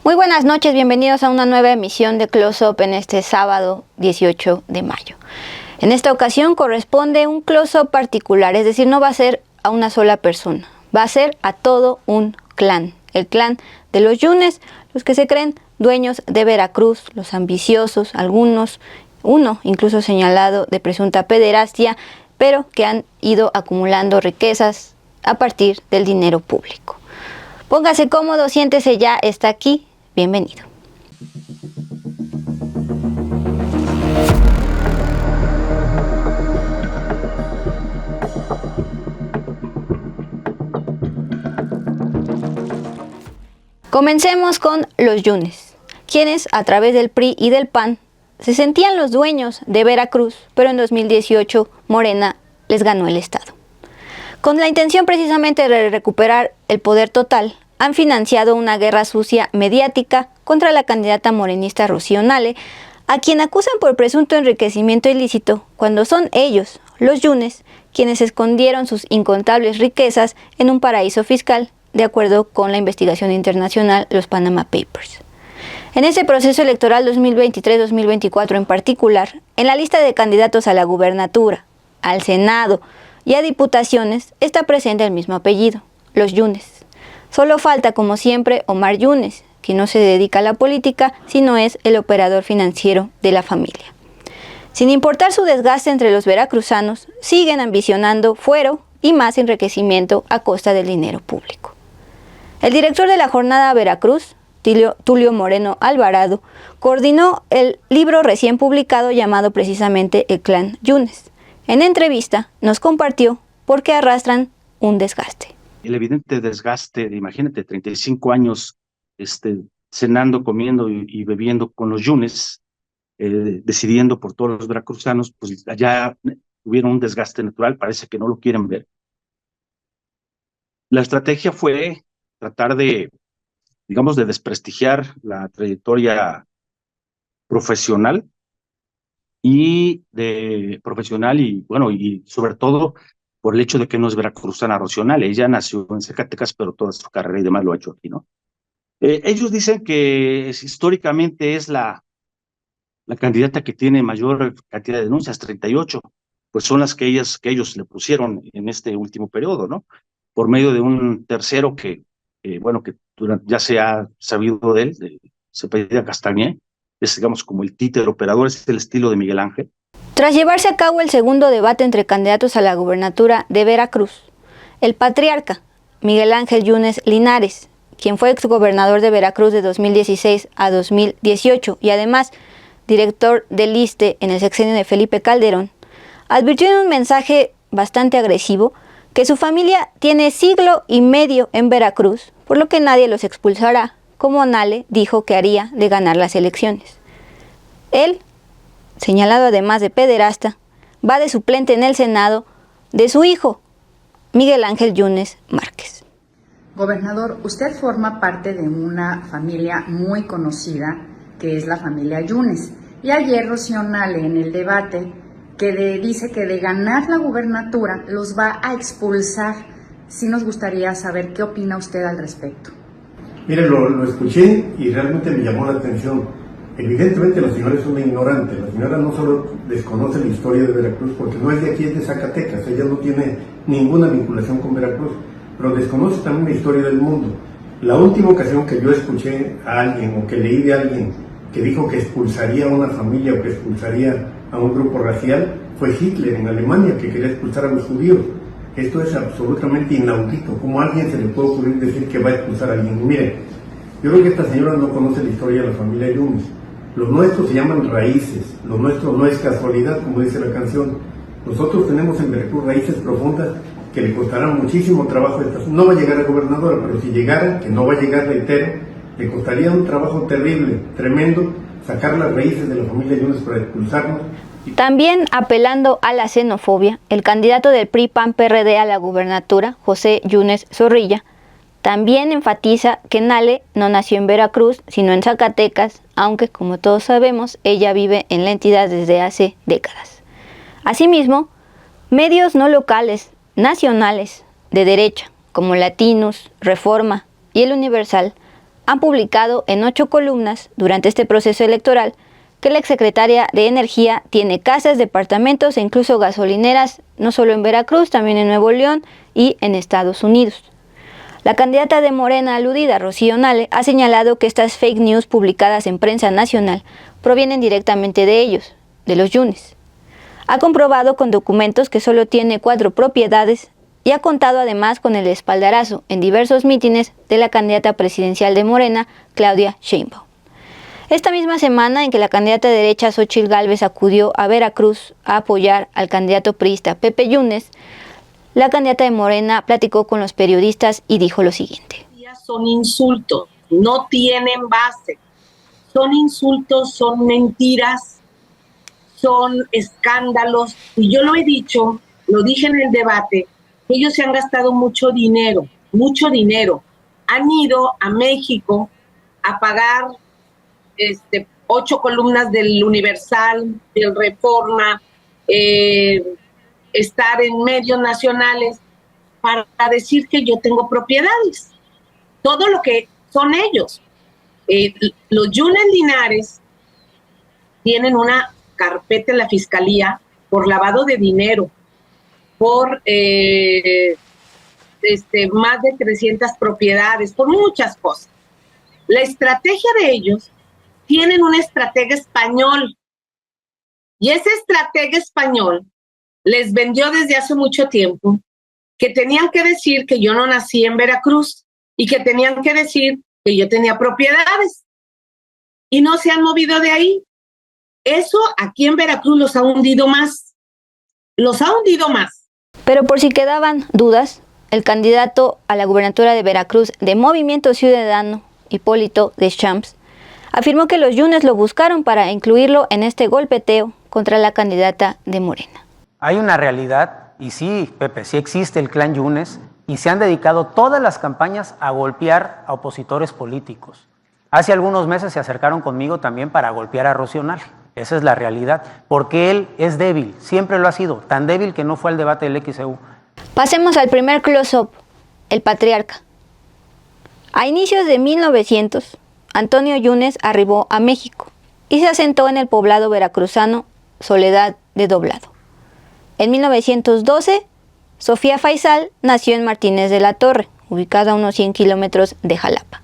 Muy buenas noches, bienvenidos a una nueva emisión de Close Up en este sábado 18 de mayo. En esta ocasión corresponde un close-up particular, es decir, no va a ser a una sola persona, va a ser a todo un clan, el clan de los Yunes, los que se creen dueños de Veracruz, los ambiciosos, algunos, uno incluso señalado de presunta pederastia, pero que han ido acumulando riquezas a partir del dinero público. Póngase cómodo, siéntese ya, está aquí, bienvenido. Comencemos con los Yunes, quienes a través del PRI y del PAN se sentían los dueños de Veracruz, pero en 2018 Morena les ganó el estado. Con la intención precisamente de recuperar el poder total, han financiado una guerra sucia mediática contra la candidata morenista Rocío Nale, a quien acusan por presunto enriquecimiento ilícito, cuando son ellos, los Yunes, quienes escondieron sus incontables riquezas en un paraíso fiscal, de acuerdo con la investigación internacional, los Panama Papers. En ese proceso electoral 2023-2024 en particular, en la lista de candidatos a la gubernatura, al Senado y a diputaciones, está presente el mismo apellido, los Yunes. Solo falta, como siempre, Omar Yunes, que no se dedica a la política, sino es el operador financiero de la familia. Sin importar su desgaste entre los veracruzanos, siguen ambicionando fuero y más enriquecimiento a costa del dinero público. El director de la Jornada Veracruz, Tulio Moreno Alvarado, coordinó el libro recién publicado llamado precisamente El Clan Yunes. En entrevista nos compartió por qué arrastran un desgaste. El evidente desgaste, imagínate, 35 años cenando, comiendo y bebiendo con los Yunes, decidiendo por todos los veracruzanos, pues allá tuvieron un desgaste natural, parece que no lo quieren ver. La estrategia fue tratar de, digamos, de desprestigiar la trayectoria profesional y bueno, y sobre todo por el hecho de que no es veracruzana Rocío Nale. Ella nació en Zacatecas, pero toda su carrera y demás lo ha hecho aquí, ¿no? Ellos dicen que históricamente es la candidata que tiene mayor cantidad de denuncias, 38, pues son las que ellos le pusieron en este último periodo, ¿no? Por medio de un tercero que ya se ha sabido de él, se apellida Castañé, es, digamos, como el títere operador, es el estilo de Miguel Ángel. Tras llevarse a cabo el segundo debate entre candidatos a la gubernatura de Veracruz, el patriarca Miguel Ángel Yunes Linares, quien fue exgobernador de Veracruz de 2016 a 2018 y además director del ISSSTE en el sexenio de Felipe Calderón, advirtió en un mensaje bastante agresivo que su familia tiene siglo y medio en Veracruz, por lo que nadie los expulsará, como Nale dijo que haría de ganar las elecciones. Él, señalado además de pederasta, va de suplente en el Senado de su hijo, Miguel Ángel Yunes Márquez. Gobernador, usted forma parte de una familia muy conocida, que es la familia Yunes. Y ayer Rocío Nale en el debate dice que de ganar la gubernatura los va a expulsar. Sí nos gustaría saber qué opina usted al respecto. Mire, lo escuché y realmente me llamó la atención. Evidentemente la señora es una ignorante. La señora no solo desconoce la historia de Veracruz, porque no es de aquí, es de Zacatecas. Ella no tiene ninguna vinculación con Veracruz, pero desconoce también la historia del mundo. La última ocasión que yo escuché a alguien o que leí de alguien que dijo que expulsaría a una familia o que expulsaría a un grupo racial fue Hitler en Alemania, que quería expulsar a los judíos. Esto es absolutamente inaudito. ¿Cómo a alguien se le puede ocurrir decir que va a expulsar a alguien? Mire, yo creo que esta señora no conoce la historia de la familia Yunes. Los nuestros se llaman raíces. Lo nuestro no es casualidad, como dice la canción. Nosotros tenemos en Veracruz raíces profundas que le costarán muchísimo trabajo. No va a llegar a gobernadora, pero si llegara, que no va a llegar, reitero, le costaría un trabajo terrible, tremendo, sacar las raíces de la familia Yunes para expulsarnos. También apelando a la xenofobia, el candidato del PRI-PAN-PRD a la gubernatura, José Yunes Zorrilla, también enfatiza que Nale no nació en Veracruz, sino en Zacatecas, aunque, como todos sabemos, ella vive en la entidad desde hace décadas. Asimismo, medios no locales, nacionales, de derecha, como Latinus, Reforma y El Universal, han publicado en 8 columnas durante este proceso electoral que la exsecretaria de Energía tiene casas, departamentos e incluso gasolineras, no solo en Veracruz, también en Nuevo León y en Estados Unidos. La candidata de Morena aludida, Rocío Nale, ha señalado que estas fake news publicadas en prensa nacional provienen directamente de ellos, de los Yunes. Ha comprobado con documentos que solo tiene 4 propiedades y ha contado además con el espaldarazo en diversos mítines de la candidata presidencial de Morena, Claudia Sheinbaum. Esta misma semana en que la candidata de derecha Xóchitl Gálvez acudió a Veracruz a apoyar al candidato priista Pepe Yunes, la candidata de Morena platicó con los periodistas y dijo lo siguiente. Son insultos, no tienen base, son insultos, son mentiras, son escándalos. Y yo lo he dicho, lo dije en el debate, que ellos se han gastado mucho dinero. Han ido a México a pagar 8 columnas del Universal, del Reforma, estar en medios nacionales para decir que yo tengo propiedades. Todo lo que son ellos. Los Yunes Linares tienen una carpeta en la fiscalía por lavado de dinero, por más de 300 propiedades, por muchas cosas. La estrategia de ellos, tienen un estratega español, y ese estratega español les vendió desde hace mucho tiempo que tenían que decir que yo no nací en Veracruz y que tenían que decir que yo tenía propiedades, y no se han movido de ahí. Eso aquí en Veracruz los ha hundido más. Pero por si quedaban dudas, el candidato a la gubernatura de Veracruz de Movimiento Ciudadano, Hipólito Deschamps, afirmó que los Yunes lo buscaron para incluirlo en este golpeteo contra la candidata de Morena. Hay una realidad, y sí, Pepe, sí existe el clan Yunes, y se han dedicado todas las campañas a golpear a opositores políticos. Hace algunos meses se acercaron conmigo también para golpear a Rocío Nale. Esa es la realidad, porque él es débil, siempre lo ha sido, tan débil que no fue al debate del XEU. Pasemos al primer close-up, el patriarca. A inicios de 1900, Antonio Yunes arribó a México y se asentó en el poblado veracruzano Soledad de Doblado. En 1912, Sofía Faisal nació en Martínez de la Torre, ubicada a unos 100 kilómetros de Jalapa.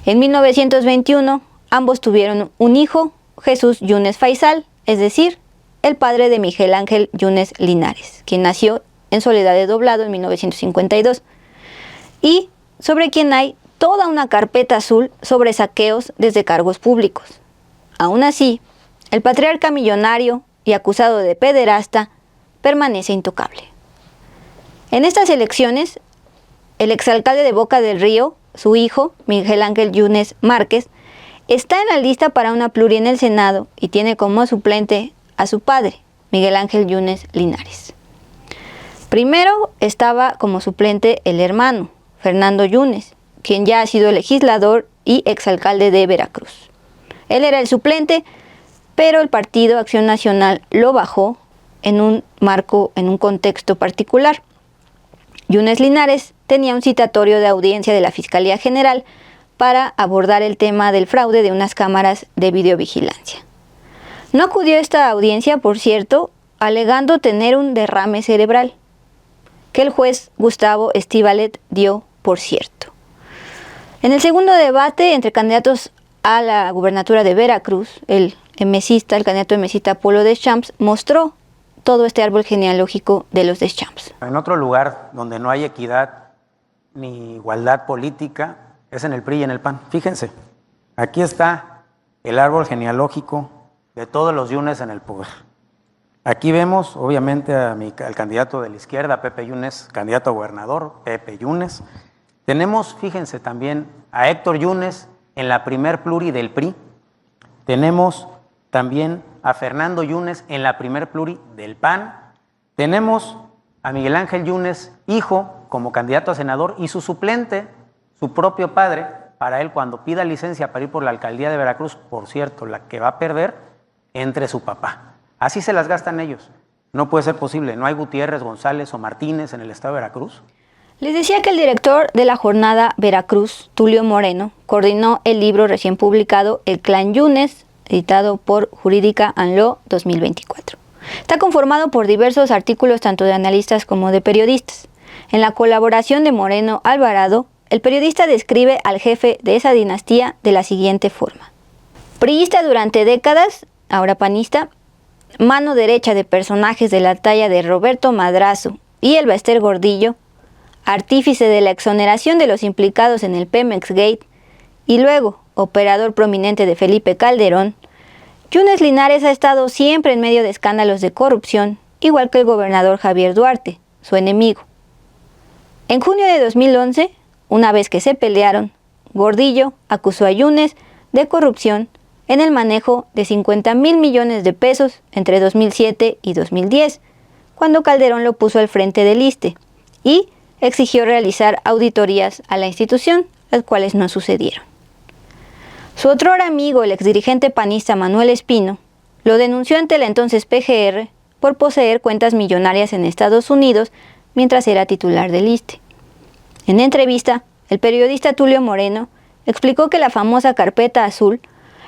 En 1921, ambos tuvieron un hijo, Jesús Yunes Faisal, es decir, el padre de Miguel Ángel Yunes Linares, quien nació en Soledad de Doblado en 1952, y sobre quien hay toda una carpeta azul sobre saqueos desde cargos públicos. Aún así, el patriarca millonario y acusado de pederasta permanece intocable. En estas elecciones, el exalcalde de Boca del Río, su hijo, Miguel Ángel Yunes Márquez, está en la lista para una pluri en el Senado y tiene como suplente a su padre, Miguel Ángel Yunes Linares. Primero estaba como suplente el hermano, Fernando Yunes, quien ya ha sido legislador y exalcalde de Veracruz. Él era el suplente, pero el Partido Acción Nacional lo bajó en un contexto particular. Yunes Linares tenía un citatorio de audiencia de la Fiscalía General para abordar el tema del fraude de unas cámaras de videovigilancia. No acudió a esta audiencia, por cierto, alegando tener un derrame cerebral, que el juez Gustavo Estivalet dio por cierto. En el segundo debate entre candidatos a la gubernatura de Veracruz, el candidato emesista Polo Deschamps mostró todo este árbol genealógico de los Deschamps. En otro lugar donde no hay equidad ni igualdad política es en el PRI y en el PAN. Fíjense, aquí está el árbol genealógico de todos los Yunes en el poder. Aquí vemos, obviamente, al candidato de la izquierda, Pepe Yunes, candidato a gobernador, Pepe Yunes. Tenemos, fíjense, también a Héctor Yunes en la primer pluri del PRI. Tenemos también a Fernando Yunes en la primer pluri del PAN. Tenemos a Miguel Ángel Yunes, hijo, como candidato a senador, y su suplente, su propio padre, para él cuando pida licencia para ir por la alcaldía de Veracruz, por cierto, la que va a perder, entre su papá. Así se las gastan ellos. No puede ser posible. No hay Gutiérrez, González o Martínez en el estado de Veracruz. Les decía que el director de la Jornada Veracruz, Tulio Moreno, coordinó el libro recién publicado El Clan Yunes, editado por Jurídica and Law 2024. Está conformado por diversos artículos tanto de analistas como de periodistas. En la colaboración de Moreno Alvarado, el periodista describe al jefe de esa dinastía de la siguiente forma. Priista durante décadas, ahora panista, mano derecha de personajes de la talla de Roberto Madrazo y el Bester Gordillo, artífice de la exoneración de los implicados en el Pemex Gate y luego operador prominente de Felipe Calderón, Yunes Linares ha estado siempre en medio de escándalos de corrupción, igual que el gobernador Javier Duarte, su enemigo. En junio de 2011, una vez que se pelearon, Gordillo acusó a Yunes de corrupción en el manejo de 50,000 millones de pesos entre 2007 y 2010, cuando Calderón lo puso al frente del ISSSTE y exigió realizar auditorías a la institución, las cuales no sucedieron. Su otrora amigo, el exdirigente panista Manuel Espino, lo denunció ante la entonces PGR por poseer cuentas millonarias en Estados Unidos mientras era titular del ISSSTE. En entrevista, el periodista Tulio Moreno explicó que la famosa Carpeta Azul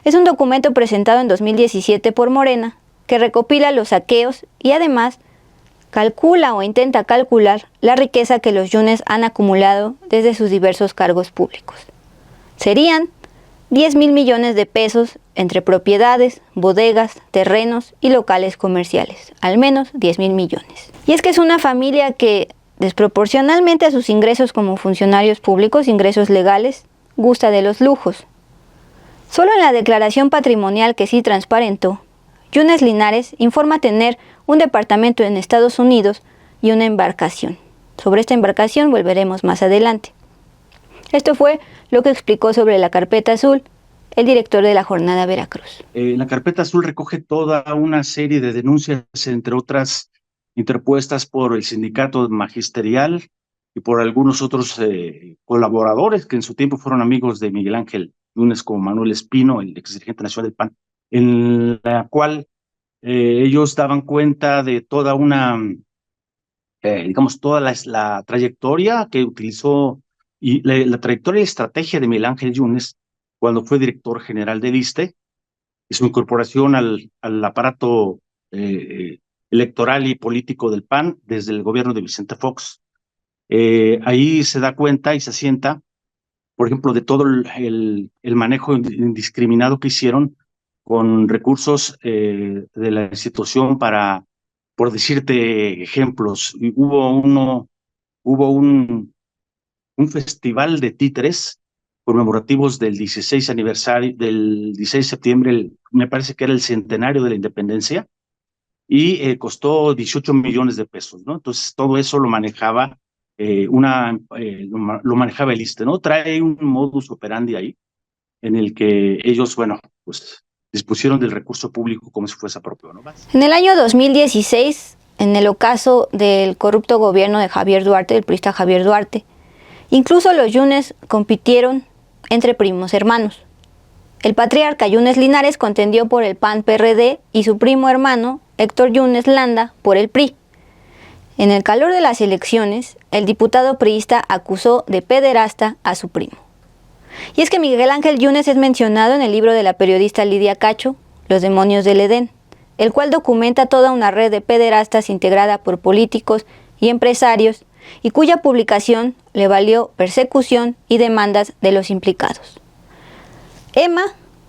es un documento presentado en 2017 por Morena que recopila los saqueos y además calcula o intenta calcular la riqueza que los Yunes han acumulado desde sus diversos cargos públicos. Serían 10,000 millones de pesos entre propiedades, bodegas, terrenos y locales comerciales, al menos 10,000 millones. Y es que es una familia que, desproporcionalmente a sus ingresos como funcionarios públicos, ingresos legales, gusta de los lujos. Solo en la declaración patrimonial que sí transparentó, Yunes Linares informa tener un departamento en Estados Unidos y una embarcación. Sobre esta embarcación volveremos más adelante. Esto fue lo que explicó sobre la Carpeta Azul el director de la Jornada Veracruz. La Carpeta Azul recoge toda una serie de denuncias, entre otras interpuestas por el sindicato magisterial y por algunos otros colaboradores que en su tiempo fueron amigos de Miguel Ángel Yunes, como Manuel Espino, el exdirigente nacional del PAN, en la cual ellos daban cuenta de toda una, digamos, toda la trayectoria que utilizó y la trayectoria y estrategia de Miguel Ángel Yunes cuando fue director general del ISSSTE y su incorporación al aparato electoral y político del PAN desde el gobierno de Vicente Fox. Ahí se da cuenta y se asienta, por ejemplo, de todo el manejo indiscriminado que hicieron con recursos de la institución para, por decirte ejemplos, hubo un festival de títeres conmemorativos del 16 aniversario, del 16 de septiembre, me parece que era el centenario de la independencia, y costó 18 millones de pesos, ¿no? Entonces todo eso lo manejaba lo manejaba el ISSSTE, ¿no? Trae un modus operandi ahí en el que ellos, bueno, pues dispusieron del recurso público como si fuese propio, ¿no? En el año 2016, en el ocaso del corrupto gobierno de Javier Duarte, del priista Javier Duarte, incluso los Yunes compitieron entre primos hermanos. El patriarca Yunes Linares contendió por el PAN-PRD y su primo hermano, Héctor Yunes Landa, por el PRI. En el calor de las elecciones, el diputado priista acusó de pederasta a su primo. Y es que Miguel Ángel Yunes es mencionado en el libro de la periodista Lidia Cacho, Los demonios del Edén, el cual documenta toda una red de pederastas integrada por políticos y empresarios y cuya publicación le valió persecución y demandas de los implicados. Emma,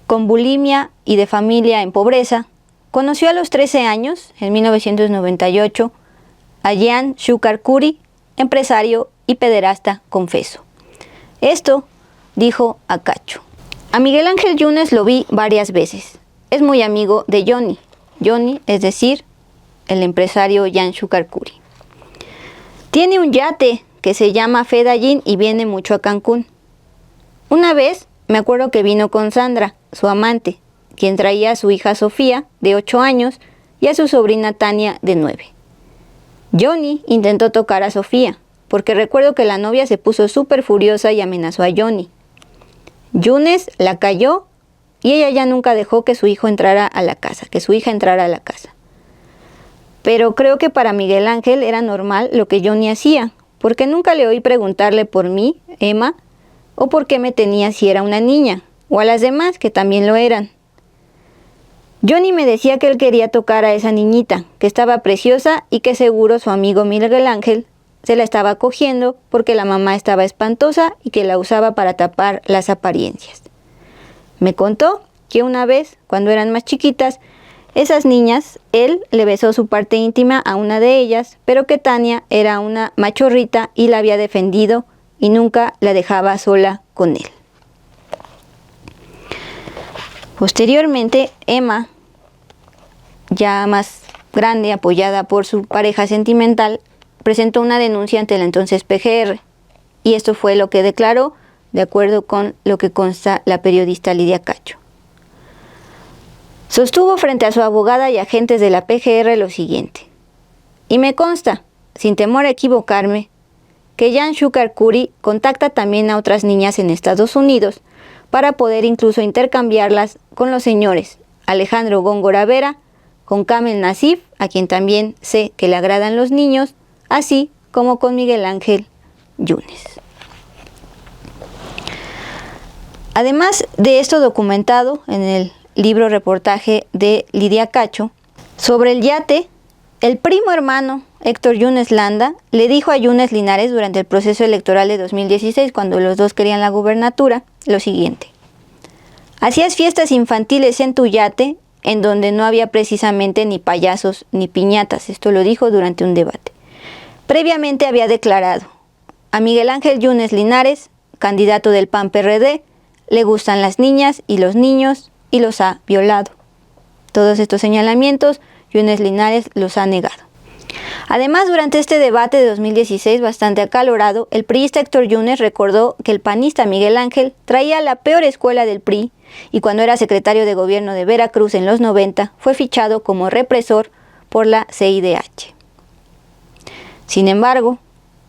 con bulimia y de familia en pobreza, conoció a los 13 años, en 1998, a Jean Shukar Kuri, empresario y pederasta confeso. Esto dijo a Cacho: a Miguel Ángel Yunes lo vi varias veces. Es muy amigo de Johnny. Johnny, es decir, el empresario Jean Shukar Kuri. Tiene un yate que se llama Fedallín y viene mucho a Cancún. Una vez me acuerdo que vino con Sandra, su amante, quien traía a su hija Sofía, de 8 años, y a su sobrina Tania, de 9. Johnny intentó tocar a Sofía, porque recuerdo que la novia se puso súper furiosa y amenazó a Johnny. Yunes la cayó y ella ya nunca dejó que su hija entrara a la casa. Pero creo que para Miguel Ángel era normal lo que Johnny hacía, porque nunca le oí preguntarle por mí, Emma, o por qué me tenía si era una niña, o a las demás que también lo eran. Johnny me decía que él quería tocar a esa niñita, que estaba preciosa y que seguro su amigo Miguel Ángel se la estaba cogiendo porque la mamá estaba espantosa y que la usaba para tapar las apariencias. Me contó que una vez, cuando eran más chiquitas, esas niñas, él le besó su parte íntima a una de ellas, pero que Tania era una machorrita y la había defendido y nunca la dejaba sola con él. Posteriormente, Emma, ya más grande, apoyada por su pareja sentimental, presentó una denuncia ante la entonces PGR, y esto fue lo que declaró, de acuerdo con lo que consta la periodista Lidia Cacho. Sostuvo frente a su abogada y agentes de la PGR lo siguiente: y me consta, sin temor a equivocarme, que Jan Shukar Kuri contacta también a otras niñas en Estados Unidos para poder incluso intercambiarlas con los señores Alejandro Góngora Vera, con Kamel Nasif, a quien también sé que le agradan los niños, así como con Miguel Ángel Yunes. Además de esto documentado en el libro reportaje de Lidia Cacho, sobre el yate, el primo hermano Héctor Yunes Landa le dijo a Yunes Linares durante el proceso electoral de 2016, cuando los dos querían la gubernatura, lo siguiente: hacías fiestas infantiles en tu yate, en donde no había precisamente ni payasos ni piñatas. Esto lo dijo durante un debate. Previamente había declarado: a Miguel Ángel Yunes Linares, candidato del PAN-PRD, le gustan las niñas y los niños y los ha violado. Todos estos señalamientos, Yunes Linares los ha negado. Además, durante este debate de 2016, bastante acalorado, el priista Héctor Yunes recordó que el panista Miguel Ángel traía la peor escuela del PRI y cuando era secretario de gobierno de Veracruz en los 90, fue fichado como represor por la CIDH. Sin embargo,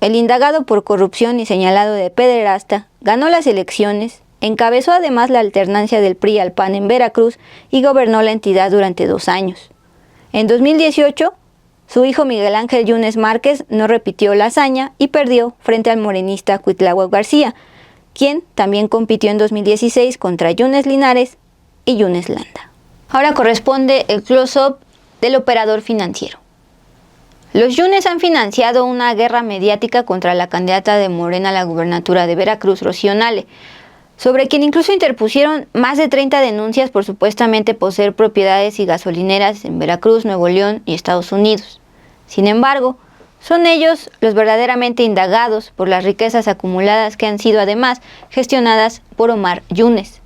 el indagado por corrupción y señalado de pederasta ganó las elecciones, encabezó además la alternancia del PRI al PAN en Veracruz y gobernó la entidad durante 2 años. En 2018, su hijo Miguel Ángel Yunes Márquez no repitió la hazaña y perdió frente al morenista Cuitláhuac García, quien también compitió en 2016 contra Yunes Linares y Yunes Landa. Ahora corresponde el close-up del operador financiero. Los Yunes han financiado una guerra mediática contra la candidata de Morena a la gubernatura de Veracruz, Rocío Nale, sobre quien incluso interpusieron más de 30 denuncias por supuestamente poseer propiedades y gasolineras en Veracruz, Nuevo León y Estados Unidos. Sin embargo, son ellos los verdaderamente indagados por las riquezas acumuladas que han sido además gestionadas por Omar Yunes,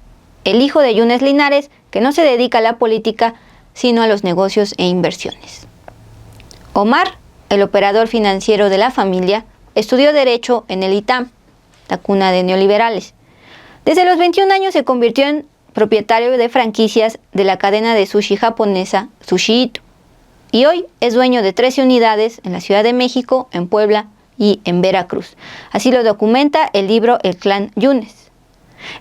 el hijo de Yunes Linares, que no se dedica a la política, sino a los negocios e inversiones. Omar, el operador financiero de la familia, estudió Derecho en el ITAM, la cuna de neoliberales. Desde los 21 años se convirtió en propietario de franquicias de la cadena de sushi japonesa Sushi Ito, y hoy es dueño de 13 unidades en la Ciudad de México, en Puebla y en Veracruz. Así lo documenta el libro El Clan Yunes.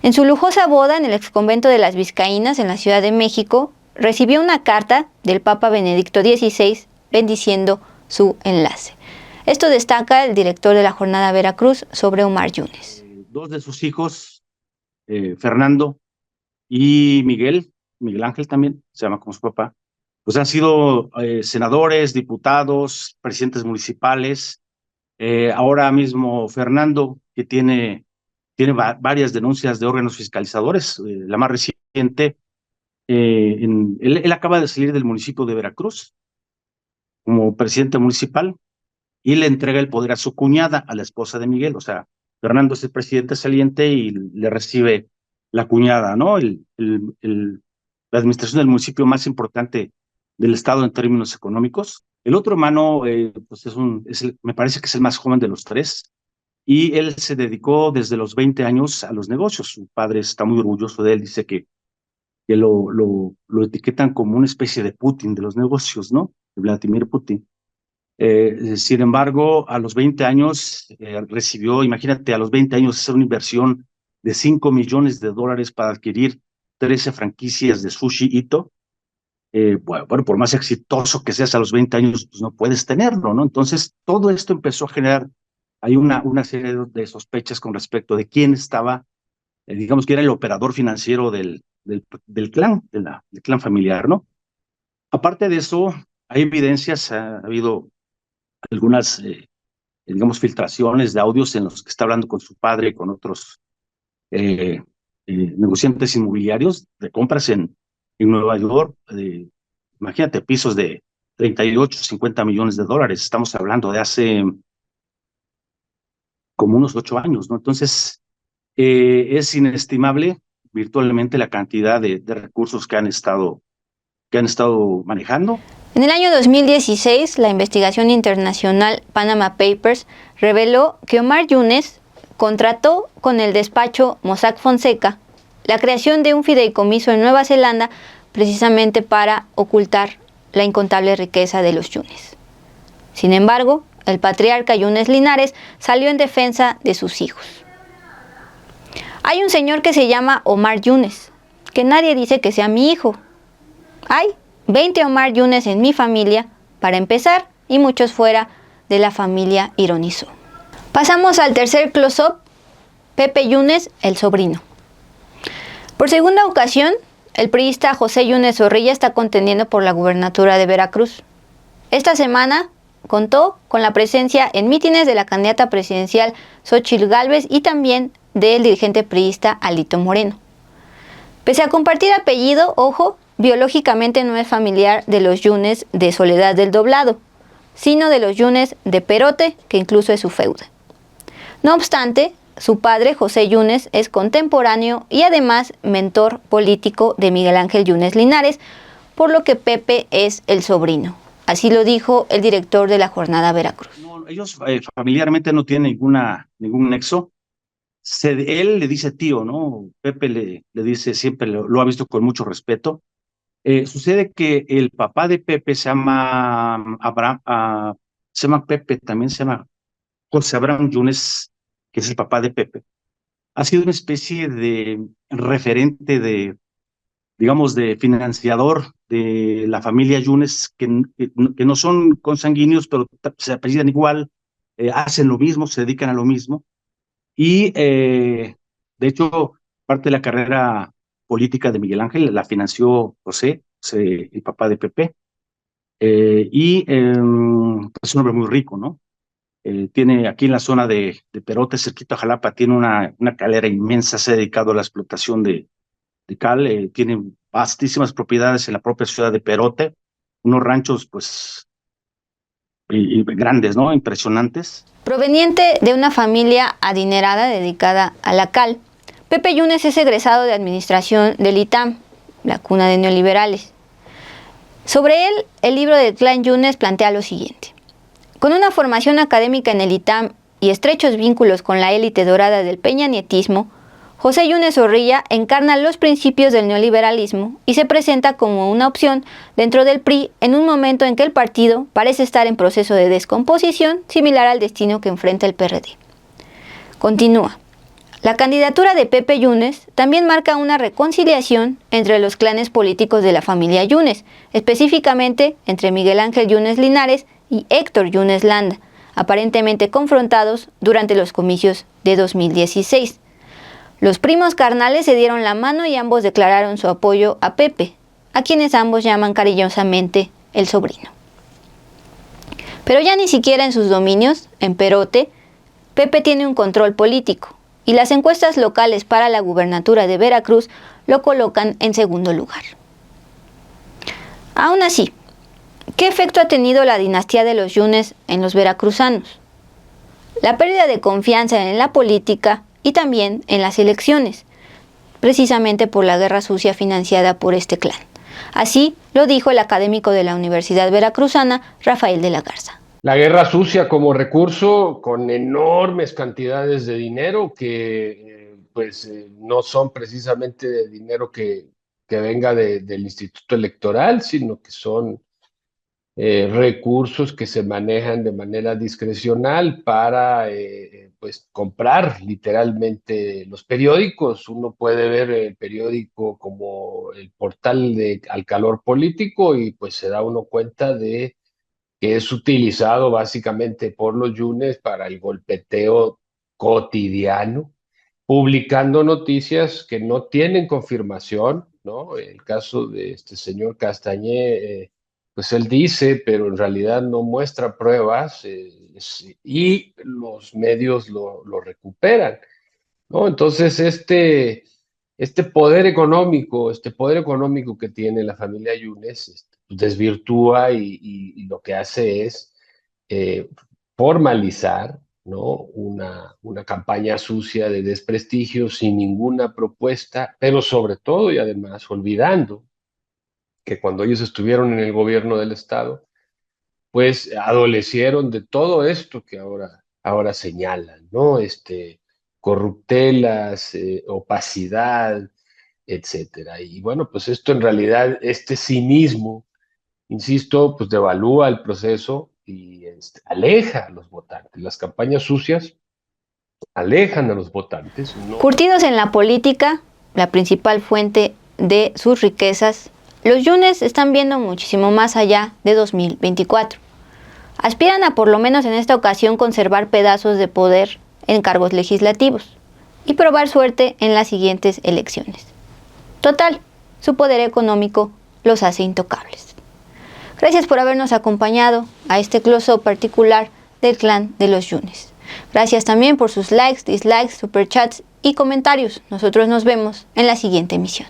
En su lujosa boda en el exconvento de las Vizcaínas, en la Ciudad de México, recibió una carta del Papa Benedicto XVI bendiciendo su enlace. Esto destaca el director de la Jornada Veracruz sobre Omar Yunes. 2 de sus hijos, Fernando y Miguel Ángel también, se llama como su papá, pues han sido senadores, diputados, presidentes municipales. Ahora mismo Fernando, que tiene varias denuncias de órganos fiscalizadores, la más reciente, él acaba de salir del municipio de Veracruz como presidente municipal y le entrega el poder a su cuñada, a la esposa de Miguel. O sea, Fernando es el presidente saliente y le recibe la cuñada, ¿no? La administración del municipio más importante del estado en términos económicos. El otro hermano, pues me parece que es el más joven de los 3, y él se dedicó desde los 20 años a los negocios. Su padre está muy orgulloso de él, dice que lo etiquetan como una especie de Putin de los negocios, ¿no? De Vladimir Putin. Sin embargo, a los 20 años recibió, imagínate, a los 20 años hacer una inversión de $5 millones para adquirir 13 franquicias de Sushi Ito. Bueno, por más exitoso que seas a los 20 años, pues no puedes tenerlo, ¿no? Entonces, todo esto empezó a generar hay una serie de sospechas con respecto de quién estaba, digamos que era el operador financiero del clan, del clan familiar, ¿no? Aparte de eso, hay evidencias, ha habido algunas, digamos, filtraciones de audios en los que está hablando con su padre y con otros eh, negociantes inmobiliarios de compras en Nueva York. Imagínate, pisos de 38, 50 millones de dólares. Estamos hablando de hace como unos 8 años, ¿no? Entonces, es inestimable virtualmente la cantidad de recursos que han estado manejando. En el año 2016, la investigación internacional Panama Papers reveló que Omar Yunes contrató con el despacho Mossack Fonseca la creación de un fideicomiso en Nueva Zelanda precisamente para ocultar la incontable riqueza de los Yunes. Sin embargo, el patriarca Yunes Linares salió en defensa de sus hijos. Hay un señor que se llama Omar Yunes, que nadie dice que sea mi hijo. Hay 20 Omar Yunes en mi familia, para empezar, y muchos fuera de la familia, ironizó. Pasamos al tercer close-up, Pepe Yunes, el sobrino. Por segunda ocasión, el priista José Yunes Zorrilla está contendiendo por la gubernatura de Veracruz. Esta semana contó con la presencia en mítines de la candidata presidencial Xóchitl Gálvez y también del dirigente priista Alito Moreno. Pese a compartir apellido, ojo, biológicamente no es familiar de los Yunes de Soledad del Doblado, sino de los Yunes de Perote, que incluso es su feudo. No obstante, su padre, José Yunes, es contemporáneo y además mentor político de Miguel Ángel Yunes Linares, por lo que Pepe es el sobrino. Así lo dijo el director de la Jornada Veracruz. No, ellos familiarmente no tienen ningún nexo. Él le dice tío, ¿no? Pepe le dice, siempre lo ha visto con mucho respeto. Sucede que el papá de Pepe se llama se llama Pepe, también se llama José Abraham Yunes, que es el papá de Pepe. Ha sido una especie de referente digamos, de financiador de la familia Yunes, que no son consanguíneos, pero se apellidan igual, hacen lo mismo, se dedican a lo mismo. Y de hecho, parte de la carrera política de Miguel Ángel la financió José, el papá de Pepe, y es un hombre muy rico, ¿no? Tiene aquí en la zona de Perote, cerquita a Jalapa, tiene una calera inmensa, se ha dedicado a la explotación de cal, tiene vastísimas propiedades en la propia ciudad de Perote, unos ranchos pues y grandes, ¿no? Impresionantes. Proveniente de una familia adinerada dedicada a la cal, Pepe Yunes es egresado de administración del ITAM, la cuna de neoliberales. Sobre él, el libro del clan Yunes plantea lo siguiente. Con una formación académica en el ITAM y estrechos vínculos con la élite dorada del peñanietismo, José Yunes Zorrilla encarna los principios del neoliberalismo y se presenta como una opción dentro del PRI en un momento en que el partido parece estar en proceso de descomposición similar al destino que enfrenta el PRD. Continúa. La candidatura de Pepe Yunes también marca una reconciliación entre los clanes políticos de la familia Yunes, específicamente entre Miguel Ángel Yunes Linares y Héctor Yunes Landa, aparentemente confrontados durante los comicios de 2016. Los primos carnales se dieron la mano y ambos declararon su apoyo a Pepe, a quienes ambos llaman cariñosamente el sobrino. Pero ya ni siquiera en sus dominios, en Perote, Pepe tiene un control político, y las encuestas locales para la gubernatura de Veracruz lo colocan en segundo lugar. Aún así, ¿qué efecto ha tenido la dinastía de los Yunes en los veracruzanos? La pérdida de confianza en la política y también en las elecciones, precisamente por la guerra sucia financiada por este clan. Así lo dijo el académico de la Universidad Veracruzana, Rafael de la Garza. La guerra sucia como recurso con enormes cantidades de dinero que no son precisamente de dinero que venga del Instituto Electoral, sino que son recursos que se manejan de manera discrecional para comprar literalmente los periódicos. Uno puede ver el periódico como el portal Al Calor Político y pues se da uno cuenta de que es utilizado básicamente por los Yunes para el golpeteo cotidiano, publicando noticias que no tienen confirmación, ¿no? El caso de este señor Castañé, pues él dice, pero en realidad no muestra pruebas, y los medios lo recuperan, ¿no? Entonces, este poder económico que tiene la familia Yunes, desvirtúa y lo que hace es formalizar, ¿no? Una campaña sucia de desprestigio sin ninguna propuesta, pero sobre todo y además olvidando que cuando ellos estuvieron en el gobierno del Estado, pues adolecieron de todo esto que ahora señalan, ¿no? Corruptelas, opacidad, etcétera. Y bueno, pues esto en realidad, este cinismo, insisto, pues devalúa el proceso y aleja a los votantes. Las campañas sucias alejan a los votantes. ¿No? Curtidos en la política, la principal fuente de sus riquezas, los Yunes están viendo muchísimo más allá de 2024. Aspiran a por lo menos en esta ocasión conservar pedazos de poder en cargos legislativos y probar suerte en las siguientes elecciones. Total, su poder económico los hace intocables. Gracias por habernos acompañado a este close-up particular del clan de los Yunes. Gracias también por sus likes, dislikes, superchats y comentarios. Nosotros nos vemos en la siguiente emisión.